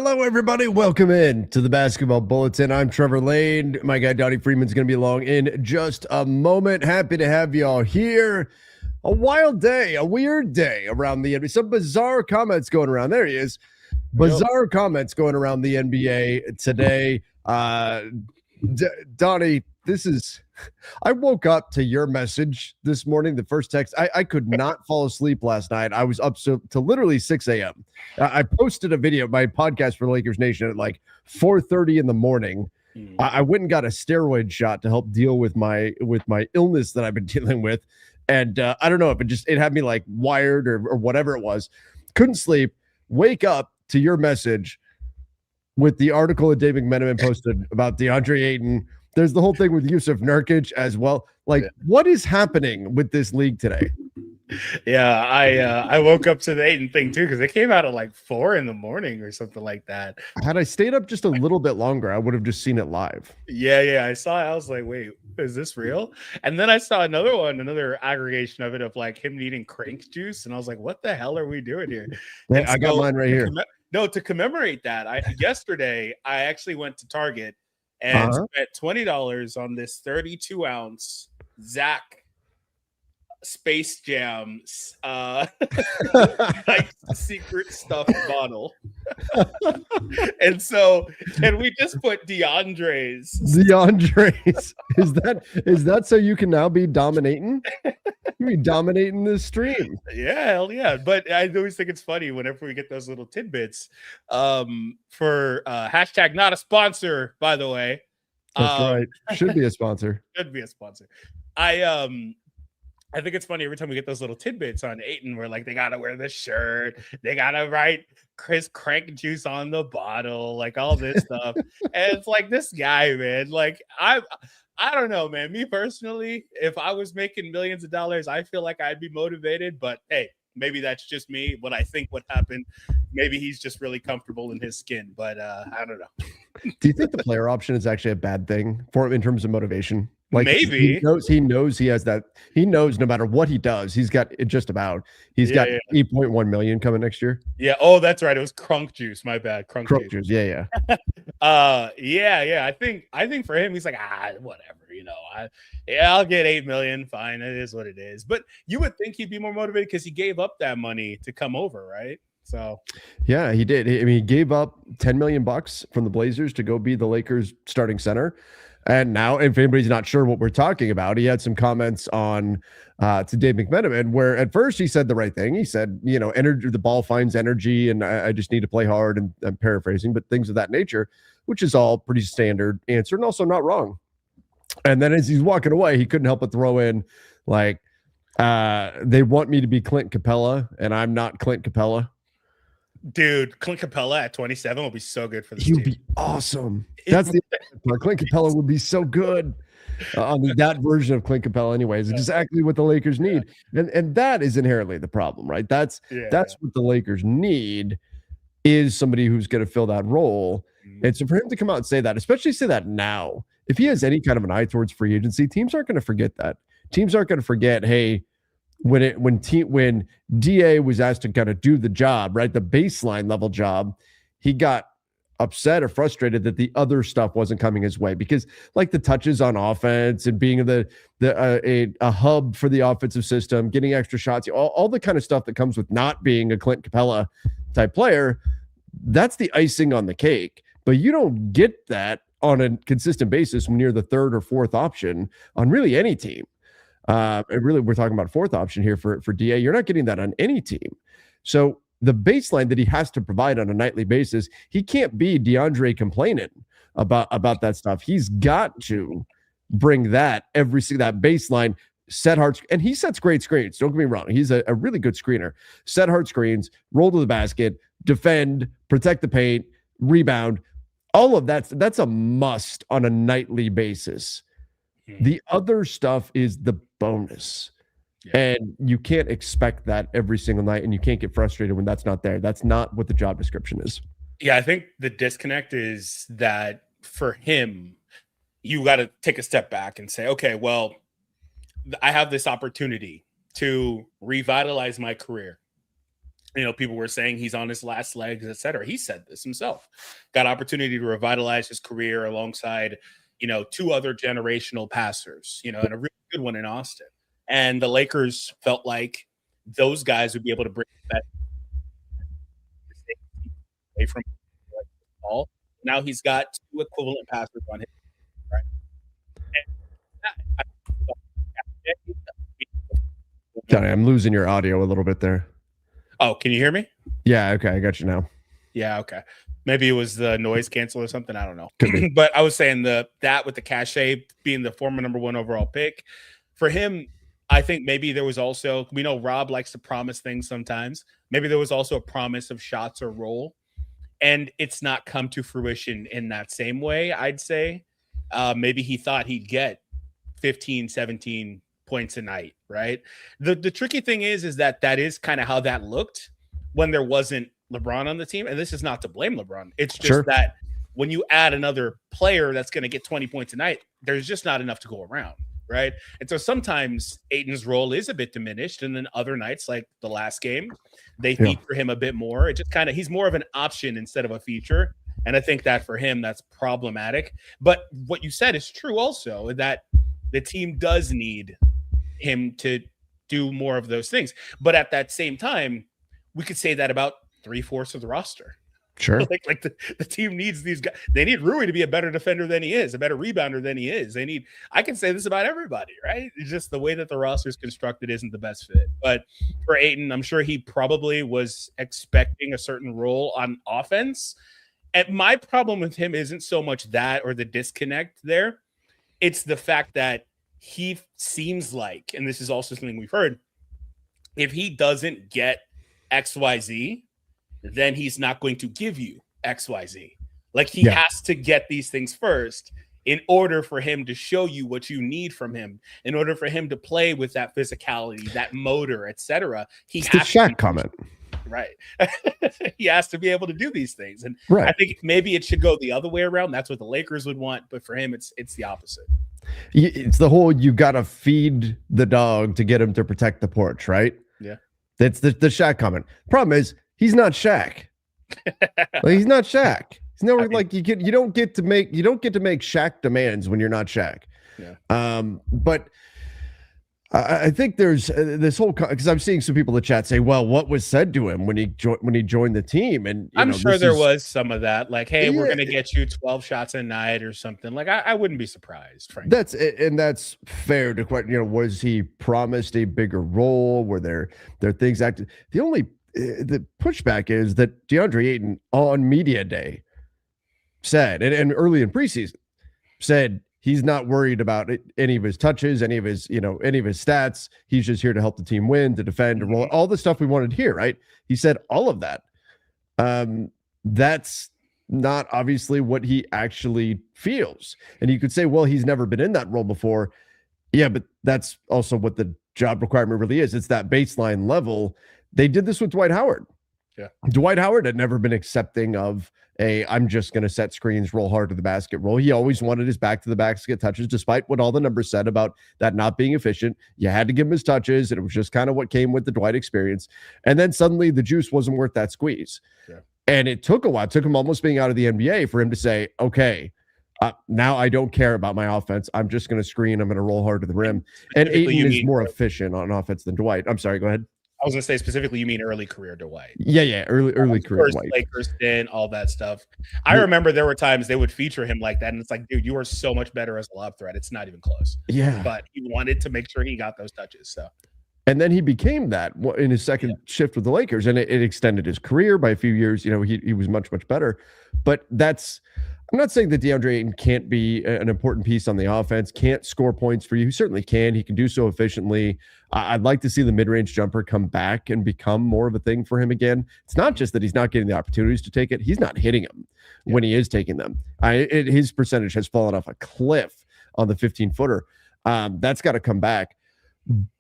Hello, everybody. Welcome in to the Basketball Bulletin. I'm Trevor Lane. My guy, Donnie Freeman's going to be along in just a moment. Happy to have y'all here. A wild day, a weird day around the NBA. Some bizarre comments going around. There he is. Bizarre comments going around the NBA today. Donnie, this is... I woke up to your message this morning, the first text. I could not fall asleep last night. I was up to literally 6 a.m. I posted a video, my podcast for Lakers Nation at like 4:30 in the morning. I went and got a steroid shot to help deal with my illness that I've been dealing with. And I don't know if it had me like wired or whatever it was. Couldn't sleep. Wake up to your message with the article that Dave McMenamin posted about DeAndre Ayton. There's the whole thing with Jusuf Nurkic as well. What is happening with this league today? Yeah, I woke up to the Ayton thing too because it came out at like 4 a.m. or something like that. Had I stayed up just a little bit longer, I would have just seen it live. Yeah, I saw it. I was like, wait, is this real? And then I saw another aggregation of it of like him needing crank juice, and I was like, what the hell are we doing here? Yeah, I got mine right here. To commemorate that, yesterday I actually went to Target and spent $20 on this 32-ounce Zach Space Jam like secret stuff bottle. And so can we just put DeAndre's is that so you can now be dominating? You be dominating this stream. Yeah, hell yeah. But I always think it's funny whenever we get those little tidbits for hashtag not a sponsor, by the way. That's right. Should be a sponsor. Should be a sponsor. I think it's funny every time we get those little tidbits on Ayton where like they gotta wear this shirt, they gotta write Chris Crank Juice on the bottle, like all this stuff. And it's like this guy, man. Like I don't know, man. Me personally, if I was making millions of dollars, I feel like I'd be motivated. But hey, maybe that's just me. What I think would happen. Maybe he's just really comfortable in his skin. But I don't know. Do you think the player option is actually a bad thing for him in terms of motivation? Like maybe he knows he has that. He knows no matter what he does, he's got it just about. He's got 8.1 million coming next year. Yeah. Oh, that's right. It was Crunk Juice. My bad. Crunk juice. Yeah. Yeah. I think for him, he's like, whatever. You know, I'll get 8 million. Fine. It is what it is. But you would think he'd be more motivated because he gave up that money to come over, right? So yeah, he did. I mean, he gave up $10 million from the Blazers to go be the Lakers starting center. And now, if anybody's not sure what we're talking about, he had some comments on to Dave McMenamin, where at first he said the right thing. He said, you know, energy, the ball finds energy, and I just need to play hard. And I'm paraphrasing, but things of that nature, which is all pretty standard answer and also not wrong. And then as he's walking away, he couldn't help but throw in like, they want me to be Clint Capella, and I'm not Clint Capella. Dude, Clint Capella at 27 will be so good for this team. He'd be awesome. That's the Clint Capella would be so good. That version of Clint Capella, anyways, exactly what the Lakers need, and that is inherently the problem, right? That's what the Lakers need is somebody who's going to fill that role. And so for him to come out and say that, especially say that now, if he has any kind of an eye towards free agency, teams aren't going to forget that. Teams aren't going to forget, hey, when DA was asked to kind of do the job, right, the baseline level job, he got upset or frustrated that the other stuff wasn't coming his way, because like the touches on offense and being a hub for the offensive system, getting extra shots, all the kind of stuff that comes with not being a Clint Capella type player, that's the icing on the cake. But you don't get that on a consistent basis when you're the third or fourth option on really any team. Really, we're talking about fourth option here for DA. You're not getting that on any team. So the baseline that he has to provide on a nightly basis, he can't be DeAndre complaining about that stuff. He's got to bring that that baseline, set hard, and he sets great screens. Don't get me wrong. He's a really good screener. Set hard screens, roll to the basket, defend, protect the paint, rebound. All of that's a must on a nightly basis. The other stuff is the bonus. And you can't expect that every single night, and you can't get frustrated when that's not there. That's not what the job description is. Yeah, I think the disconnect is that for him, you got to take a step back and say, okay, well, I have this opportunity to revitalize my career. People were saying he's on his last legs, etc. He said this himself. Got opportunity to revitalize his career alongside, two other generational passers, and a really good one in Austin. And the Lakers felt like those guys would be able to bring that away from Paul. Now he's got two equivalent passers on him. Right? Donnie, I'm losing your audio a little bit there. Oh, can you hear me? Yeah, okay, I got you now. Yeah, okay. Maybe it was the noise cancel or something. I don't know. But I was saying that with the cachet being the former number 1 overall pick, for him, I think maybe there was also, we know Rob likes to promise things sometimes. Maybe there was also a promise of shots or roll, and it's not come to fruition in that same way, I'd say. Maybe he thought he'd get 15, 17 points a night, right? The tricky thing is that is kind of how that looked when there wasn't LeBron on the team. And this is not to blame LeBron. It's just that when you add another player that's going to get 20 points a night, there's just not enough to go around, right? And so sometimes Ayton's role is a bit diminished, and then other nights, like the last game, they feature him a bit more. It just kind of, he's more of an option instead of a feature. And I think that for him, that's problematic. But what you said is true also, that the team does need him to do more of those things. But at that same time, we could say that about 3/4 of the roster. Sure. Like the team needs these guys. They need Rui to be a better defender than he is, a better rebounder than he is. I can say this about everybody, right? It's just the way that the roster is constructed isn't the best fit. But for Ayton, I'm sure he probably was expecting a certain role on offense. And my problem with him isn't so much that or the disconnect there. It's the fact that he seems like, and this is also something we've heard, if he doesn't get XYZ, then he's not going to give you XYZ. Like he has to get these things first in order for him to show you what you need from him, in order for him to play with that physicality, that motor, etc. It's the Shaq comment. Right. He has to be able to do these things. And I think maybe it should go the other way around. That's what the Lakers would want. But for him, it's the opposite. It's the whole, you got to feed the dog to get him to protect the porch, right? Yeah. That's the Shaq comment. Problem is, he's not Shaq. He's not Shaq. He's never you don't get to make Shaq demands when you're not Shaq. Yeah. But I think there's this whole, because I'm seeing some people in the chat say, "Well, what was said to him when he joined the team?" And I'm sure there was some of that, like, "Hey, we're going to get you 12 shots a night" or something. Like, I wouldn't be surprised, frankly. That's fair to question. Was he promised a bigger role? Were there things acted? The only the pushback is that DeAndre Ayton on media day said, and early in preseason said, he's not worried about any of his touches, any of his stats. He's just here to help the team win, to defend, to roll, all the stuff we wanted to hear, right? He said all of that. That's not obviously what he actually feels. And you could say, well, he's never been in that role before. Yeah, but that's also what the job requirement really is. It's that baseline level. They did this with Dwight Howard. Yeah. Dwight Howard had never been accepting of I'm just going to set screens, roll hard to the basket role. He always wanted his back to the basket touches, despite what all the numbers said about that not being efficient. You had to give him his touches, and it was just kind of what came with the Dwight experience. And then suddenly the juice wasn't worth that squeeze. Yeah. And it took a while. It took him almost being out of the NBA for him to say, okay, now I don't care about my offense. I'm just going to screen. I'm going to roll hard to the rim. And Ayton is more efficient on offense than Dwight. I'm sorry, go ahead. I was going to say specifically, you mean early career Dwight. Yeah, early career Dwight. Lakers stint, all that stuff. I remember there were times they would feature him like that, and it's like, dude, you are so much better as a lob threat. It's not even close. Yeah. But he wanted to make sure he got those touches. So. And then he became that in his second shift with the Lakers, and it extended his career by a few years. He was much, much better. But I'm not saying that DeAndre Ayton can't be an important piece on the offense, can't score points for you. He certainly can. He can do so efficiently. I'd like to see the mid-range jumper come back and become more of a thing for him again. It's not just that he's not getting the opportunities to take it. He's not hitting them when he is taking them. His percentage has fallen off a cliff on the 15-footer. That's got to come back.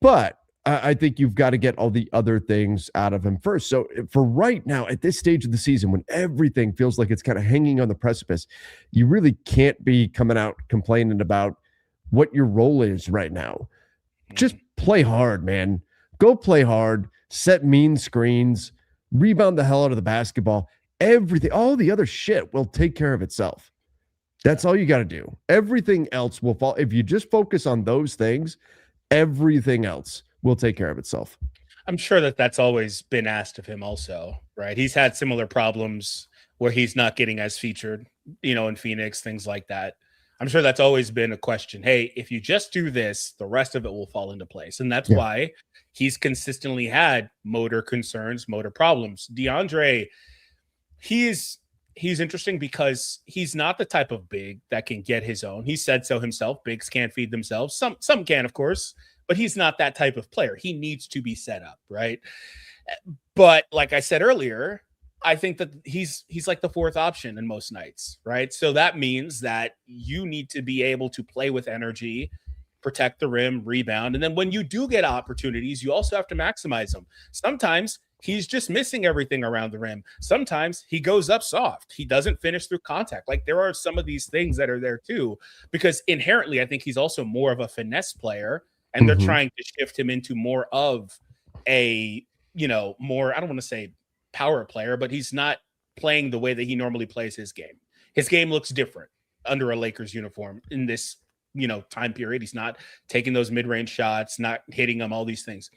But I think you've got to get all the other things out of him first. So for right now, at this stage of the season, when everything feels like it's kind of hanging on the precipice, you really can't be coming out complaining about what your role is right now. Just play hard, man. Go play hard, set mean screens, rebound the hell out of the basketball. Everything, all the other shit will take care of itself. That's all you got to do. Everything else will fall. If you just focus on those things, everything else will take care of itself. I'm sure that that's always been asked of him also, right? He's had similar problems where he's not getting as featured, in Phoenix, things like that. I'm sure that's always been a question. Hey, if you just do this, the rest of it will fall into place. And that's why he's consistently had motor concerns, motor problems. DeAndre, he's interesting because he's not the type of big that can get his own. He said so himself. Bigs can't feed themselves. Some can, of course, but he's not that type of player. He needs to be set up, right? But like I said earlier, I think that he's like the fourth option in most nights, right? So that means that you need to be able to play with energy, protect the rim, rebound. And then when you do get opportunities, you also have to maximize them. Sometimes he's just missing everything around the rim. Sometimes he goes up soft. He doesn't finish through contact. Like there are some of these things that are there too, because inherently, I think he's also more of a finesse player, and they're trying to shift him into more of a, more, I don't want to say power player, but he's not playing the way that he normally plays his game. His game looks different under a Lakers uniform in this, time period. He's not taking those mid-range shots, not hitting them, all these things.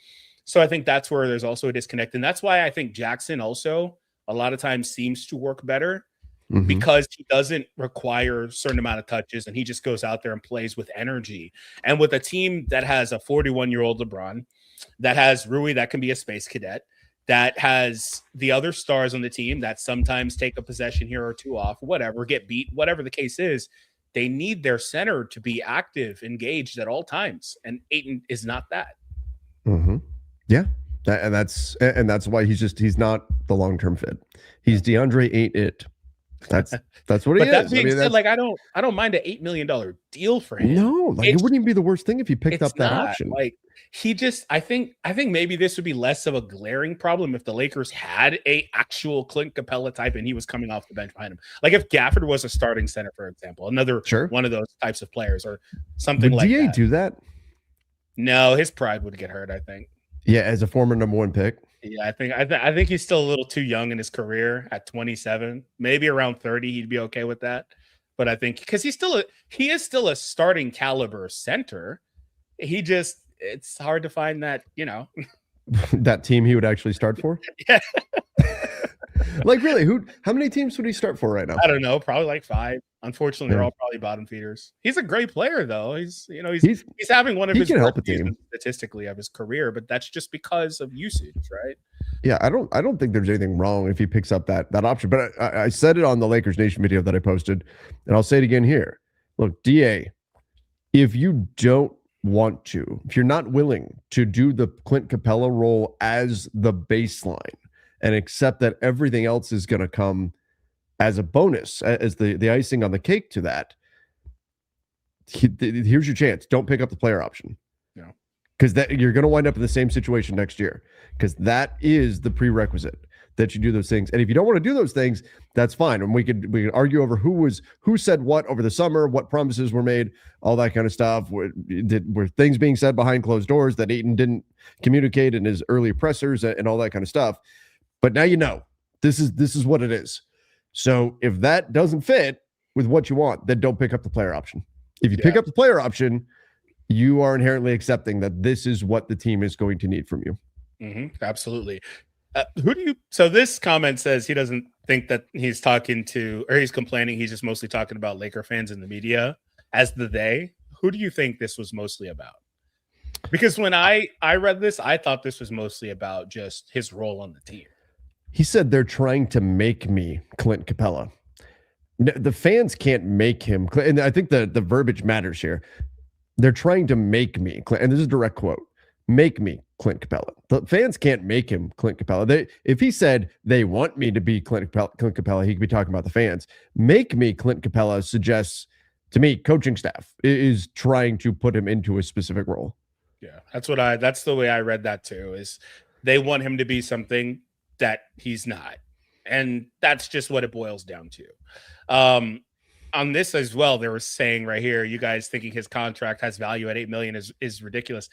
So I think that's where there's also a disconnect. And that's why I think Jackson also a lot of times seems to work better because he doesn't require a certain amount of touches and he just goes out there and plays with energy. And with a team that has a 41-year-old LeBron, that has Rui that can be a space cadet, that has the other stars on the team that sometimes take a possession here or two off, whatever, get beat, whatever the case is, they need their center to be active, engaged at all times. And Ayton is not that. Yeah. And that's why he's not the long-term fit. He's DeAndre ain't it. That's what he is. That being said, I don't mind an $8 million deal for him. No, it wouldn't even be the worst thing if he picked up that option. I think maybe this would be less of a glaring problem if the Lakers had a actual Clint Capella type and he was coming off the bench behind him. Like if Gafford was a starting center, for example, another one of those types of players or something like that. Would DA do that? No, his pride would get hurt, I think. Yeah, as a former number one pick. Yeah, I think he's still a little too young in his career at 27. Maybe around 30, he'd be okay with that. But I think because he is still a starting caliber center. It's hard to find that, that team he would actually start for. Yeah. Really, how many teams would he start for right now? I don't know, probably like 5. Unfortunately, they're all probably bottom feeders. He's a great player though. He's having one of his worst seasons statistically of his career, but that's just because of usage, right? Yeah, I don't think there's anything wrong if he picks up that option. But I said it on the Lakers Nation video that I posted, and I'll say it again here. Look, DA, if you don't want to, if you're not willing to do the Clint Capella role as the baseline and accept that everything else is going to come as a bonus, as the icing on the cake to that, here's your chance. Don't pick up the player option. No. Because you're going to wind up in the same situation next year, because that is the prerequisite that you do those things. And if you don't want to do those things, that's fine. And we could argue over who said what over the summer, what promises were made, all that kind of stuff. Were things being said behind closed doors that Ayton didn't communicate in his early pressers and all that kind of stuff. But now this is what it is. So if that doesn't fit with what you want, then don't pick up the player option. If you pick up the player option, you are inherently accepting that this is what the team is going to need from you. Absolutely. So this comment says he doesn't think that he's talking to, or he's complaining. He's just mostly talking about Laker fans in the media as the they. Who do you think this was mostly about? Because when I read this, I thought this was mostly about just his role on the team. He said they're trying to make me Clint Capella. The fans can't make him. And I think the verbiage matters here. They're trying to make me, and this is a direct quote, make me Clint Capella. The fans can't make him Clint Capella. If he said they want me to be Clint Capella, he could be talking about the fans. Make me Clint Capella suggests to me coaching staff is trying to put him into a specific role. Yeah, that's the way I read that too, is they want him to be something that he's not. And that's just what it boils down to. On this as well, they were saying right here, you guys thinking his contract has value at $8 million is ridiculous.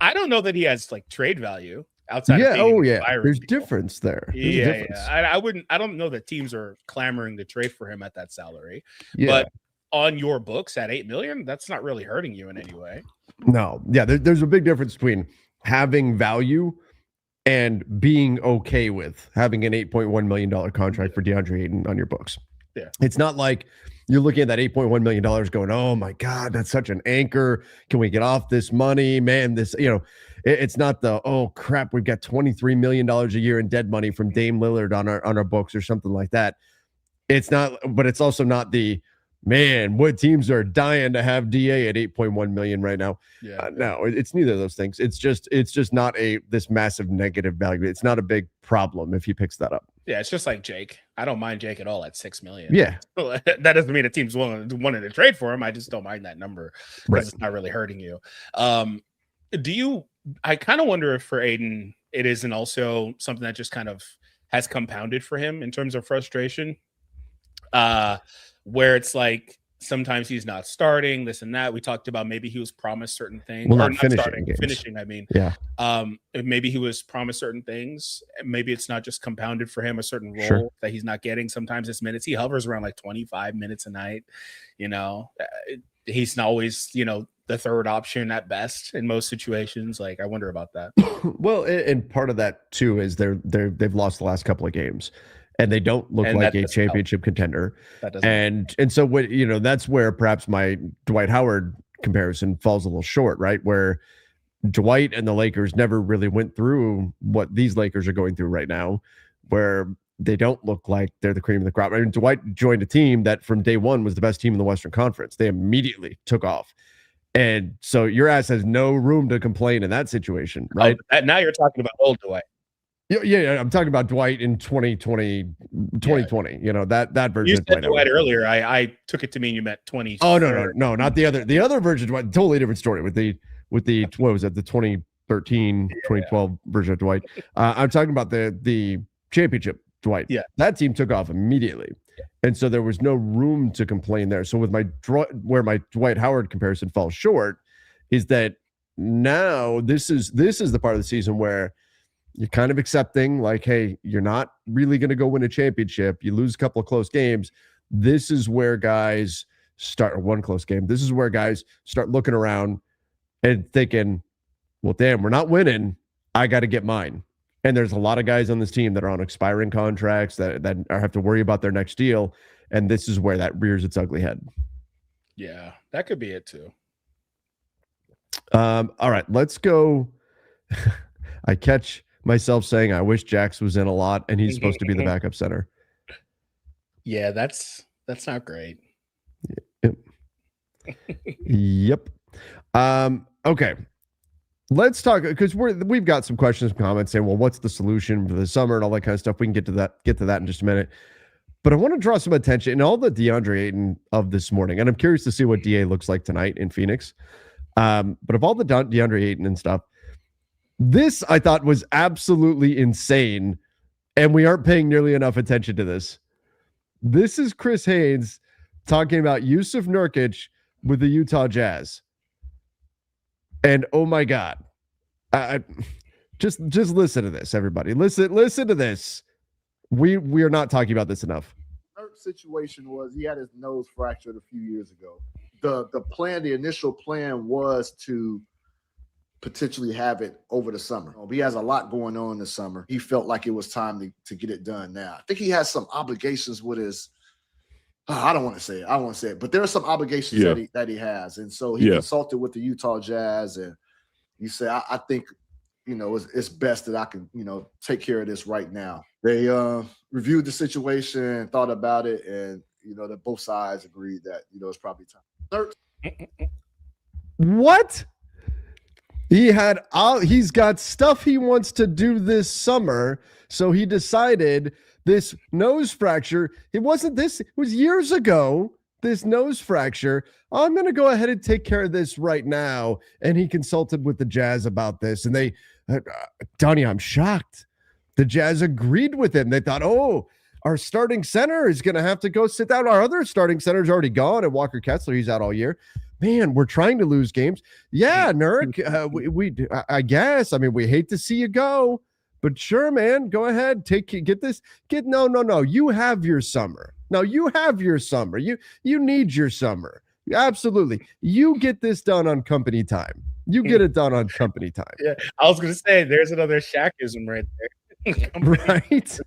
I don't know that he has trade value. outside of being there's difference there. I don't know that teams are clamoring to trade for him at that salary, but on your books at $8 million, that's not really hurting you in any way. No, there's a big difference between having value and being okay with having an $8.1 million contract for DeAndre Ayton on your books. Yeah, it's not like you're looking at that $8.1 million going, oh my God, that's such an anchor. Can we get off this money, man? This, it's not the, oh crap, we've got $23 million a year in dead money from Dame Lillard on our books or something like that. It's not, but it's also not the, man, what teams are dying to have DA at 8.1 million right now. No, it's neither of those things. It's just not this massive negative value. It's not a big problem if he picks that up. Yeah, it's just like Jake. I don't mind Jake at all at $6 million. Yeah, that doesn't mean a team's wanting to trade for him. I just don't mind that number because it's not really hurting you. I kind of wonder if for Ayton it isn't also something that just kind of has compounded for him in terms of frustration. Where it's like sometimes he's not starting this and that. We talked about maybe he was promised certain things. Well, not finishing. I mean, yeah. Maybe he was promised certain things. Maybe it's not just compounded for him a certain role that he's not getting. Sometimes it's minutes. He hovers around like 25 minutes a night. He's not always, the third option at best in most situations. Like, I wonder about that. Well, and part of that too is they've lost the last couple of games. And they don't look like a championship contender. And so what, that's where perhaps my Dwight Howard comparison falls a little short, right? Where Dwight and the Lakers never really went through what these Lakers are going through right now, where they don't look like they're the cream of the crop. I mean, Dwight joined a team that from day one was the best team in the Western Conference. They immediately took off. And so your ass has no room to complain in that situation, right? Now you're talking about old Dwight. Yeah, I'm talking about Dwight in 2020, that version. You said Dwight earlier. I took it to mean you meant 20. Oh, no, not the other. The other version of Dwight, totally different story with the what was it, the 2013, 2012 version of Dwight. I'm talking about the championship Dwight. Yeah. That team took off immediately. Yeah. And so there was no room to complain there. So with where my Dwight Howard comparison falls short is that now this is the part of the season where you're kind of accepting, like, hey, you're not really going to go win a championship. You lose a couple of close games. This is where guys start one close game. This is where guys start looking around and thinking, well, damn, we're not winning. I got to get mine. And there's a lot of guys on this team that are on expiring contracts that have to worry about their next deal. And this is where that rears its ugly head. Yeah, that could be it too. All right, let's go. I catch myself saying I wish Jax was in a lot and he's supposed to be the backup center. Yeah, that's not great. Yep. Okay. Let's talk, because we've got some questions and comments saying, well, what's the solution for the summer and all that kind of stuff. We can get to that in just a minute. But I want to draw some attention in all the DeAndre Ayton of this morning. And I'm curious to see what DA looks like tonight in Phoenix. But of all the DeAndre Ayton and stuff, this I thought was absolutely insane. And we aren't paying nearly enough attention to this. This is Chris Haynes talking about Jusuf Nurkic with the Utah Jazz. And oh my God, just listen to this, everybody. Listen to this. We are not talking about this enough. Nurk's situation was he had his nose fractured a few years ago. The initial plan was to potentially have it over the summer. He has a lot going on this summer. He felt like it was time to get it done now. I think he has some obligations with his. I don't want to say it. But there are some obligations that he has. And so he consulted with the Utah Jazz and he said, I think, it's best that I can, take care of this right now. They reviewed the situation, thought about it, and, that both sides agreed that, it's probably time. What? He's got stuff he wants to do this summer. So he decided this nose fracture, it was years ago, this nose fracture. I'm going to go ahead and take care of this right now. And he consulted with the Jazz about this. And they, Donnie, I'm shocked. The Jazz agreed with him. They thought, our starting center is going to have to go sit down. Our other starting center is already gone. And Walker Kessler, he's out all year. man, we're trying to lose games. Yeah, Nurk, I guess. I mean, we hate to see you go, but sure, man, go ahead, no. You have your summer. No, you have your summer. You need your summer. Absolutely. You get this done on company time. You get it done on company time. Yeah, I was gonna say there's another Shaqism right there. Right.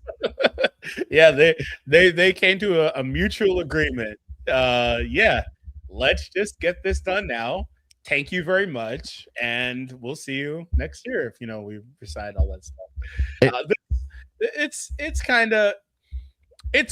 Yeah, they came to a mutual agreement. Yeah, let's just get this done now. Thank you very much, and we'll see you next year if we decide all that stuff. It's kind of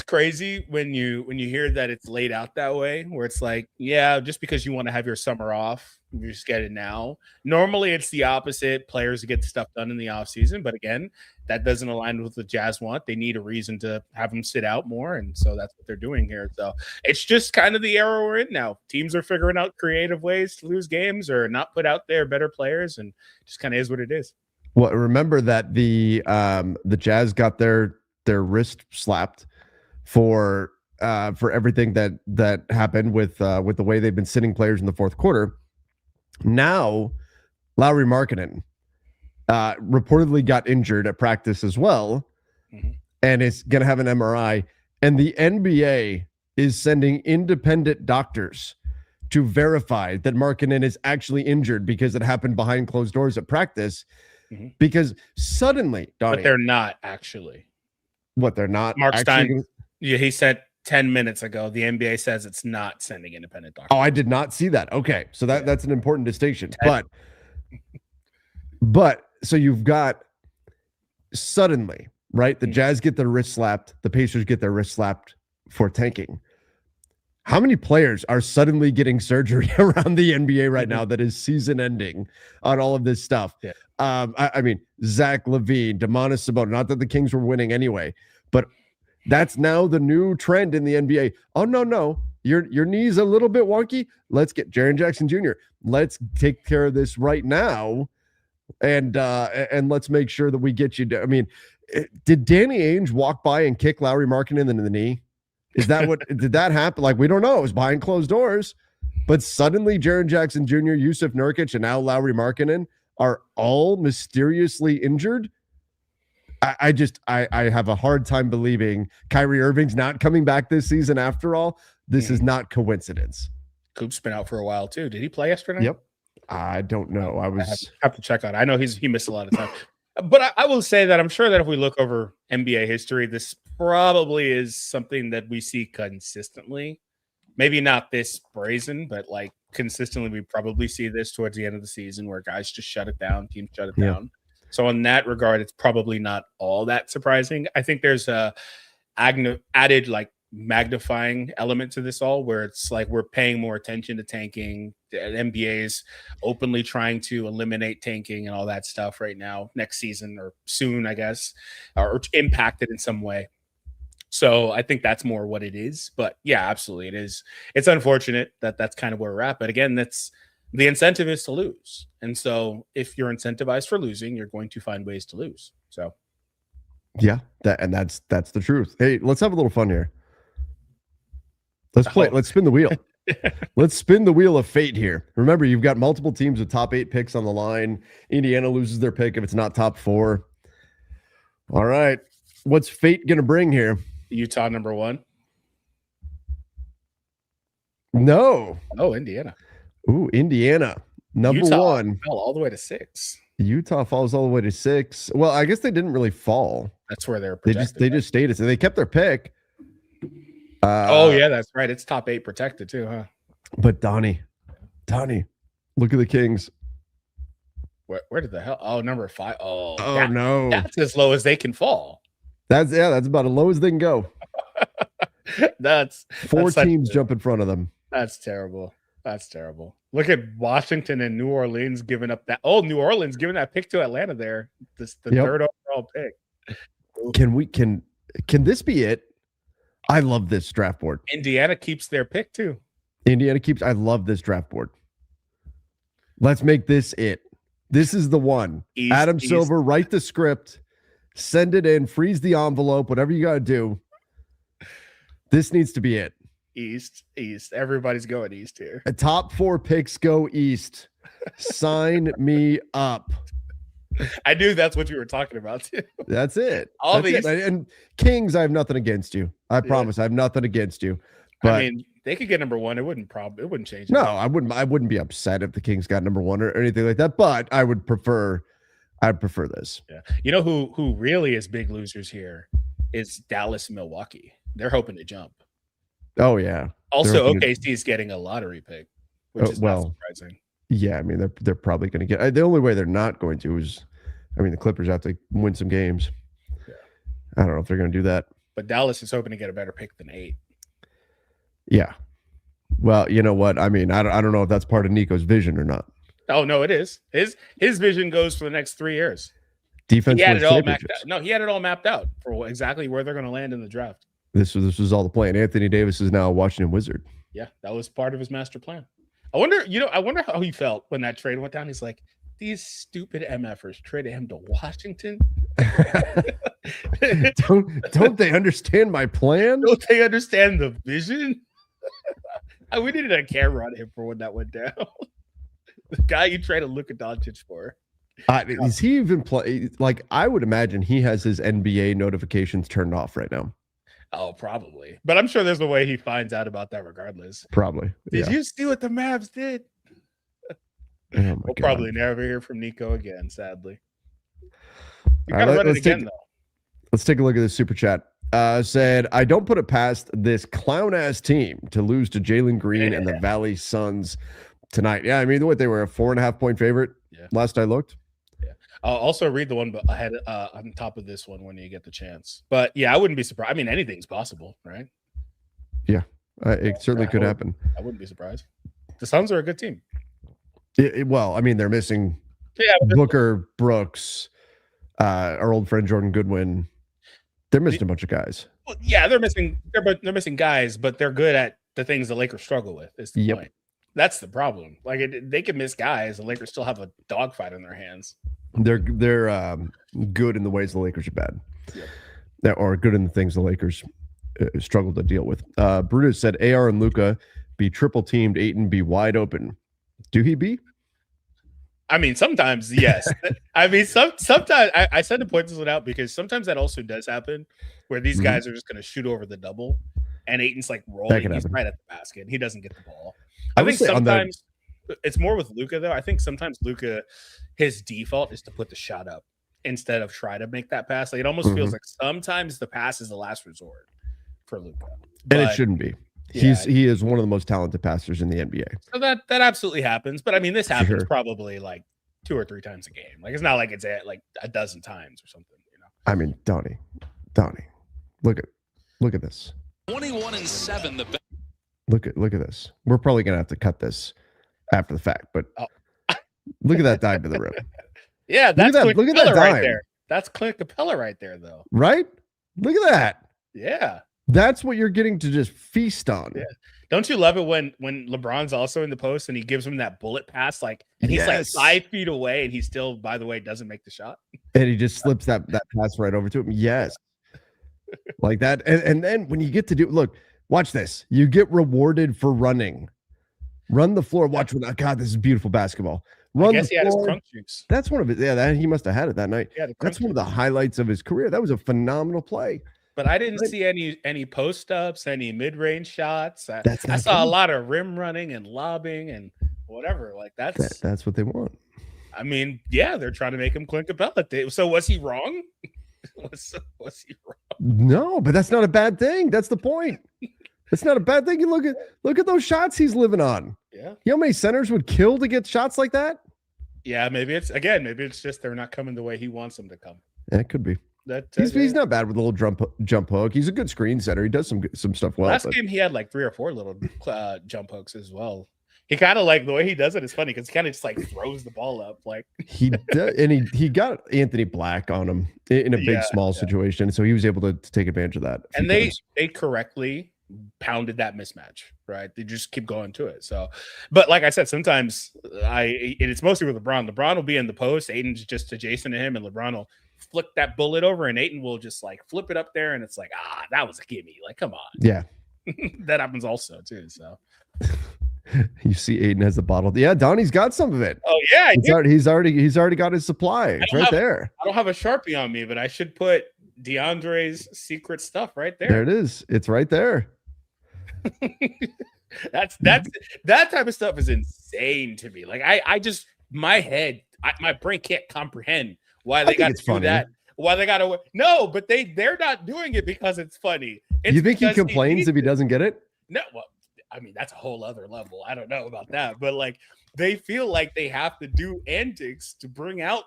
crazy when you hear that it's laid out that way, where it's like, yeah, just because you want to have your summer off, you just get it now. Normally it's the opposite. Players get stuff done in the off season, but again, that doesn't align with what the Jazz want. They need a reason to have them sit out more, and so that's what they're doing here. So it's just kind of the era we're in now. Teams are figuring out creative ways to lose games or not put out their better players, and just kind of is what it is. Well, remember that the Jazz got their wrist slapped for everything that happened with the way they've been sitting players in the fourth quarter. Now, Lauri Markkanen reportedly got injured at practice as well, and is going to have an MRI. And the NBA is sending independent doctors to verify that Markkanen is actually injured because it happened behind closed doors at practice. Because suddenly, Donnie, but they're not actually. What, they're not? Mark Stein. Yeah, he said 10 minutes ago. The NBA says it's not sending independent doctors. Oh, I did not see that. Okay, so that's an important distinction. But so you've got suddenly, right? The Jazz get their wrist slapped. The Pacers get their wrist slapped for tanking. How many players are suddenly getting surgery around the NBA right now that is season ending on all of this stuff? Yeah. I mean, Zach LaVine, Domantas Sabonis, not that the Kings were winning anyway, but that's now the new trend in the NBA. Oh, no. Your knee's a little bit wonky. Let's get Jaren Jackson Jr. Let's take care of this right now. And let's make sure that we get you. I mean, did Danny Ainge walk by and kick Lauri Markkanen in the knee? Is that what did that happen? Like, we don't know. It was behind closed doors, but suddenly Jaren Jackson Jr., Jusuf Nurkic, and now Lauri Markkanen are all mysteriously injured. I have a hard time believing Kyrie Irving's not coming back this season after all. This is not coincidence. Coop's been out for a while too. Did he play yesterday? Yep. I don't know. I have to check on it. I know he missed a lot of time. But I will say that I'm sure that if we look over NBA history, this probably is something that we see consistently. Maybe not this brazen, but like consistently, we probably see this towards the end of the season where guys just shut it down, teams shut it down. So in that regard, it's probably not all that surprising. I think there's a added like magnifying element to this all, where it's like we're paying more attention to tanking. The NBA is openly trying to eliminate tanking and all that stuff right now, next season or soon, I guess, or impacted in some way. So I think that's more what it is. But yeah, absolutely, it is. It's unfortunate that that's kind of where we're at. But again, that's the incentive is to lose. And so if you're incentivized for losing, you're going to find ways to lose. So yeah, that's the truth. Hey, let's have a little fun here. Let's play. Let's spin the wheel. Let's spin the wheel of fate here. Remember, you've got multiple teams with top 8 picks on the line. Indiana loses their pick if it's not top 4. All right. What's fate going to bring here? Utah number 1. No. Oh, Indiana. Ooh, Indiana number Utah 1. Fell all the way to 6. Utah falls all the way to 6. Well, I guess they didn't really fall. That's where they're projected. They just stayed. So they kept their pick. Oh yeah, that's right. It's top 8 protected too, huh? But Donnie, look at the Kings. Where did the hell? Oh, number 5. Oh no, that's as low as they can fall. That's about as low as they can go. that's 4 teams jump in front of them. That's terrible. That's terrible. Look at Washington and New Orleans giving up that. Oh, New Orleans giving that pick to Atlanta there. The third overall pick. Can this be it? I love this draft board. Indiana keeps their pick too. I love this draft board. Let's make this it. This is the one. Adam Silver, write the script, send it in, freeze the envelope, whatever you got to do. This needs to be it. East. Everybody's going East here. A top 4 picks go East. Sign me up. I knew that's what you were talking about too. That's it. All that's these it. And Kings, I have nothing against you. I promise, I have nothing against you. But I mean, they could get number 1. It wouldn't change. No, I wouldn't be upset if the Kings got number 1 or anything like that. But I'd prefer this. Yeah. You know who really is big losers here is Dallas and Milwaukee. They're hoping to jump. Oh yeah. Also, OKC is getting a lottery pick, which is not surprising. Yeah, I mean they're probably going to get. The only way they're not going to is, I mean, the Clippers have to win some games. Yeah. I don't know if they're going to do that. But Dallas is hoping to get a better pick than 8. Yeah. Well, you know what? I mean, I don't know if that's part of Nico's vision or not. Oh no, it is. His vision goes for the next 3 years. Defense. He had it all mapped out. No, he had it all mapped out for exactly where they're going to land in the draft. This was all the plan. Anthony Davis is now a Washington Wizard. Yeah, that was part of his master plan. I wonder how he felt when that trade went down. He's like, these stupid MFers traded him to Washington. don't they understand my plan? Don't they understand the vision? We needed a camera on him for when that went down. The guy you traded Luka Doncic for. Is he even play? Like, I would imagine he has his NBA notifications turned off right now. Oh, probably. But I'm sure there's a way he finds out about that regardless. Probably. Did you see what the Mavs did? We'll probably never hear from Nico again, sadly. You gotta run it again, though. Let's take a look at this super chat. Said, I don't put it past this clown-ass team to lose to Jalen Green and the Valley Suns tonight. Yeah, I mean, they were a 4.5-point favorite last I looked. I'll also read the one ahead on top of this one when you get the chance. But yeah, I wouldn't be surprised. I mean, anything's possible, right? Yeah, it certainly could happen. I wouldn't be surprised. The Suns are a good team. Well, I mean, they're missing Booker, Brooks, our old friend Jordan Goodwin. They're missing a bunch of guys. Well, yeah, they're missing guys, but they're good at the things the Lakers struggle with. Is the point. That's the problem. Like they can miss guys, the Lakers still have a dogfight in their hands. They're good in the ways the Lakers are bad, or good in the things the Lakers struggle to deal with. Brutus said, AR and Luka be triple teamed, Ayton be wide open. Do he be? I mean, sometimes yes. I mean, sometimes I said to point this one out because sometimes that also does happen, where these guys are just going to shoot over the double, and Ayton's like rolling. He's right at the basket, and he doesn't get the ball. I think sometimes it's more with Luka though. I think sometimes Luka, his default is to put the shot up instead of try to make that pass. Like it almost feels like sometimes the pass is the last resort for Luka, and it shouldn't be. He is one of the most talented passers in the NBA. So that absolutely happens. But I mean, this happens probably like 2 or 3 times a game. Like it's not like it's at like a dozen times or something. You know. I mean, Donnie, look at this. 21-7. Look at this. We're probably gonna have to cut this after the fact, but look at that dive to the rim. Yeah, that's look at that right there. That's Clint Capella right there, though. Right? Look at that. Yeah. That's what you're getting to just feast on. Yeah. Don't you love it when LeBron's also in the post and he gives him that bullet pass, like, and he's like 5 feet away and he still, by the way, doesn't make the shot. And he just slips that pass right over to him. Yes. Like that. And then when you get to look, watch this. You get rewarded for running. Run the floor. Watch what God, this is beautiful basketball. Run I guess the he floor. had his crunk juice. That's one of it. Yeah, he must have had it that night. Yeah, that's one of the highlights of his career. That was a phenomenal play. But I didn't see any post ups, any mid range shots. I saw a lot of rim running and lobbing and whatever. Like that's what they want. I mean, yeah, they're trying to make him Clint Capella. So was he wrong? was he wrong? No, but that's not a bad thing. That's the point. It's not a bad thing. You look at those shots he's living on. Yeah. You know how many centers would kill to get shots like that? Yeah, maybe it's just they're not coming the way he wants them to come. Yeah, it could be. He's not bad with a little jump hook. He's a good screen setter. He does some stuff well. Last game he had like 3 or 4 little jump hooks as well. He kind of like the way he does it is funny because he kind of just like throws the ball up like he does, and he got Anthony Black on him in a big small situation, so he was able to take advantage of that. And they correctly pounded that mismatch, right? They just keep going to it. So, but like I said, sometimes it's mostly with LeBron. LeBron will be in the post, Ayton's just adjacent to him, and LeBron will flick that bullet over, and Ayton will just like flip it up there, and it's like, that was a gimme. Like, come on. Yeah. That happens also too. So you see Ayton has a bottle. Yeah, Donnie's got some of it. Oh yeah, he's already got his supply. It's right there. I don't have a Sharpie on me, but I should put DeAndre's secret stuff right there. There it is. It's right there. That's that type of stuff is insane to me. Like I just my brain can't comprehend why they got to do funny. That. Why they got to no, but they're not doing it because it's funny. You think he complains if he doesn't get it? No, well, I mean that's a whole other level. I don't know about that, but like they feel like they have to do antics to bring out